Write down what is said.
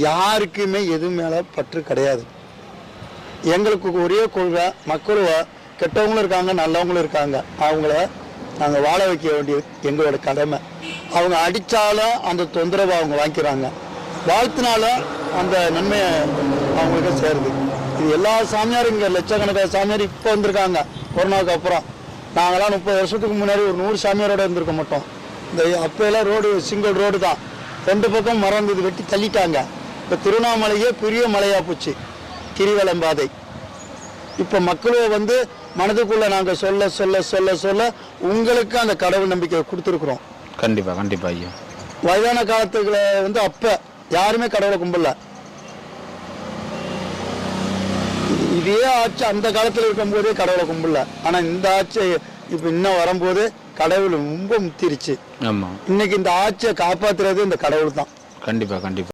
யாருக்குமே எது மேலே பற்று கிடையாது. எங்களுக்கு ஒரே கொள்கை, மக்களும் கெட்டவங்களும் இருக்காங்க, நல்லவங்களும் இருக்காங்க. அவங்கள நாங்கள் வாழ வைக்க வேண்டியது எங்களோட கடமை. அவங்க அடித்தாலும் அந்த தொந்தரவை அவங்க வாங்கிக்கிறாங்க, வாழ்த்தினாலும் அந்த நன்மையை அவங்களுக்கு சேருது. இது எல்லா சாமியாரும் இங்கே லட்சக்கணக்கான சாமியார் இப்போ வந்திருக்காங்க. கொரோனாவுக்கு அப்புறம் நாங்களாம் 30 வருஷத்துக்கு முன்னாடி ஒரு 100 சாமியாரோடு இருந்திருக்க மாட்டோம். இந்த அப்போல்லாம் ரோடு சிங்கிள் ரோடு தான், 2 பக்கம் மரம் இருந்தது, வெட்டி தள்ளிட்டாங்க. இப்போ திருவண்ணாமலையே பெரிய மலையாக போச்சு, கிரிவலம் பாதை. இப்போ மக்களும் மனதுக்குள்ளே நாங்கள் சொல்ல சொல்ல சொல்ல சொல்ல உங்களுக்கு அந்த கடவுள் நம்பிக்கை கொடுத்துருக்குறோம். கண்டிப்பாக கண்டிப்பாக ஐயா. வயதான காலத்துக்குள்ள அப்போ யாருமே கடவுளை கும்பல. இதே ஆட்சி அந்த காலத்தில் இருக்கும்போதே கடவுளை கும்பல. ஆனால் இந்த ஆட்சி இப்போ இன்னும் வரும்போது கடவுள் ரொம்ப முத்திருச்சு. ஆமாம், இன்னைக்கு இந்த ஆட்சியை காப்பாற்றுறது இந்த கடவுள் தான். கண்டிப்பாக கண்டிப்பாக.